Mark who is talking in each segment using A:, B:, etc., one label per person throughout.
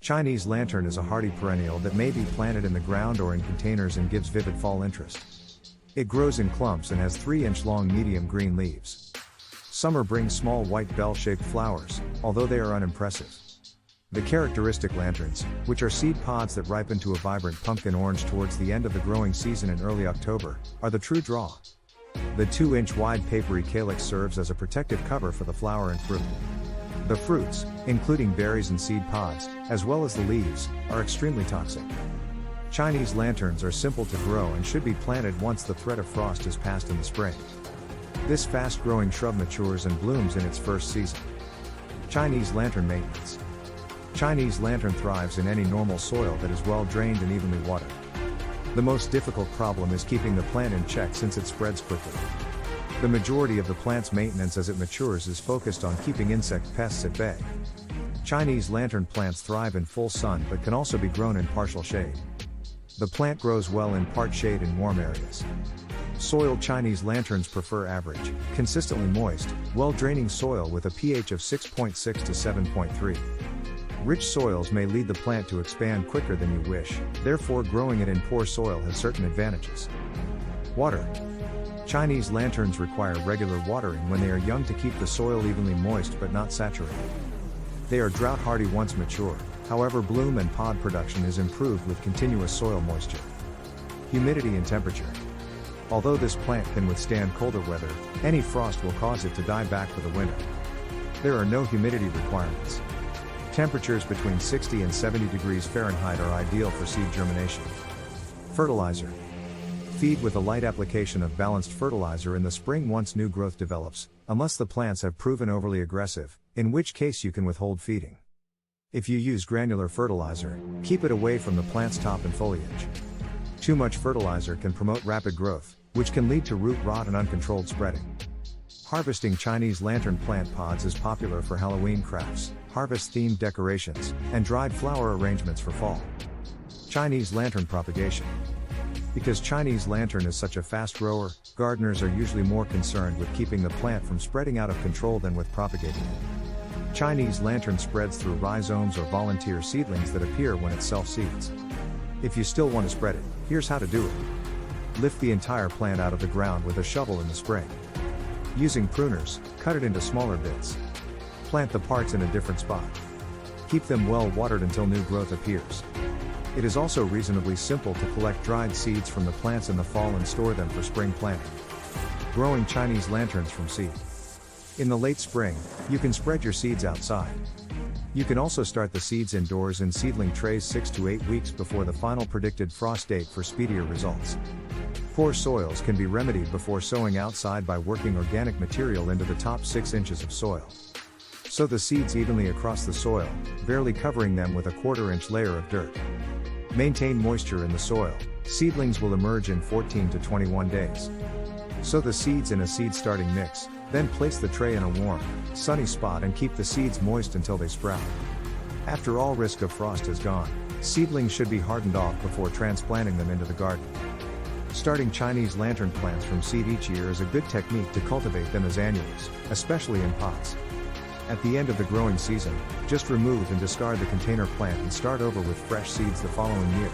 A: Chinese lantern is a hardy perennial that may be planted in the ground or in containers and gives vivid fall interest. It grows in clumps and has 3-inch long medium green leaves. Summer brings small white bell-shaped flowers, although they are unimpressive. The characteristic lanterns, which are seed pods that ripen to a vibrant pumpkin orange towards the end of the growing season in early October, are the true draw. The 2-inch wide papery calyx serves as a protective cover for the flower and fruit. The fruits, including berries and seed pods, as well as the leaves, are extremely toxic. Chinese lanterns are simple to grow and should be planted once the threat of frost is passed in the spring. This fast-growing shrub matures and blooms in its first season. Chinese lantern maintenance. Chinese lantern thrives in any normal soil that is well drained and evenly watered. The most difficult problem is keeping the plant in check since it spreads quickly. The majority of the plant's maintenance as it matures is focused on keeping insect pests at bay. Chinese lantern plants thrive in full sun but can also be grown in partial shade. The plant grows well in part shade in warm areas. Soiled Chinese lanterns prefer average, consistently moist, well-draining soil with a pH of 6.6 to 7.3. Rich soils may lead the plant to expand quicker than you wish, therefore growing it in poor soil has certain advantages. Water. Chinese lanterns require regular watering when they are young to keep the soil evenly moist but not saturated. They are drought hardy once mature, however bloom and pod production is improved with continuous soil moisture. Humidity and temperature. Although this plant can withstand colder weather, any frost will cause it to die back for the winter. There are no humidity requirements. Temperatures between 60 and 70 degrees Fahrenheit are ideal for seed germination. Fertilizer. Feed with a light application of balanced fertilizer in the spring once new growth develops, unless the plants have proven overly aggressive, in which case you can withhold feeding. If you use granular fertilizer, keep it away from the plant's top and foliage. Too much fertilizer can promote rapid growth, which can lead to root rot and uncontrolled spreading. Harvesting Chinese lantern plant pods is popular for Halloween crafts, harvest-themed decorations, and dried flower arrangements for fall. Chinese lantern propagation. Because Chinese lantern is such a fast grower, gardeners are usually more concerned with keeping the plant from spreading out of control than with propagating it. Chinese lantern spreads through rhizomes or volunteer seedlings that appear when it self-seeds. If you still want to spread it, here's how to do it. Lift the entire plant out of the ground with a shovel in the spring. Using pruners, cut it into smaller bits. Plant the parts in a different spot. Keep them well watered until new growth appears. It is also reasonably simple to collect dried seeds from the plants in the fall and store them for spring planting. Growing Chinese lanterns from seed. In the late spring, you can spread your seeds outside. You can also start the seeds indoors in seedling trays 6 to 8 weeks before the final predicted frost date for speedier results. Poor soils can be remedied before sowing outside by working organic material into the top 6 inches of soil. Sow the seeds evenly across the soil, barely covering them with a 1/4-inch layer of dirt. Maintain moisture in the soil. Seedlings will emerge in 14 to 21 days. Sow the seeds in a seed starting mix, then place the tray in a warm, sunny spot and keep the seeds moist until they sprout. After all risk of frost is gone, seedlings should be hardened off before transplanting them into the garden. Starting Chinese lantern plants from seed each year is a good technique to cultivate them as annuals, especially in pots. At the end of the growing season, just remove and discard the container plant and start over with fresh seeds the following year.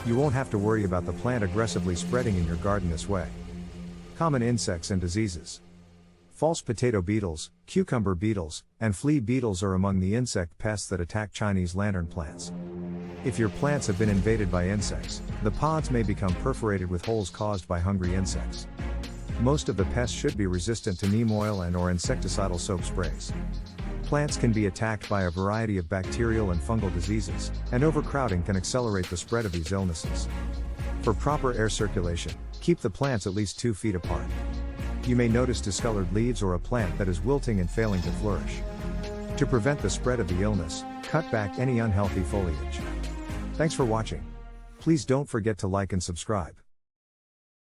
A: You won't have to worry about the plant aggressively spreading in your garden this way. Common insects and diseases. False potato beetles, cucumber beetles, and flea beetles are among the insect pests that attack Chinese lantern plants. If your plants have been invaded by insects, the pods may become perforated with holes caused by hungry insects. Most of the pests should be resistant to neem oil and/or insecticidal soap sprays. Plants can be attacked by a variety of bacterial and fungal diseases, and overcrowding can accelerate the spread of these illnesses. For proper air circulation, keep the plants at least 2 feet apart. You may notice discolored leaves or a plant that is wilting and failing to flourish. To prevent the spread of the illness, cut back any unhealthy foliage. Thanks for watching. Please don't forget to like and subscribe.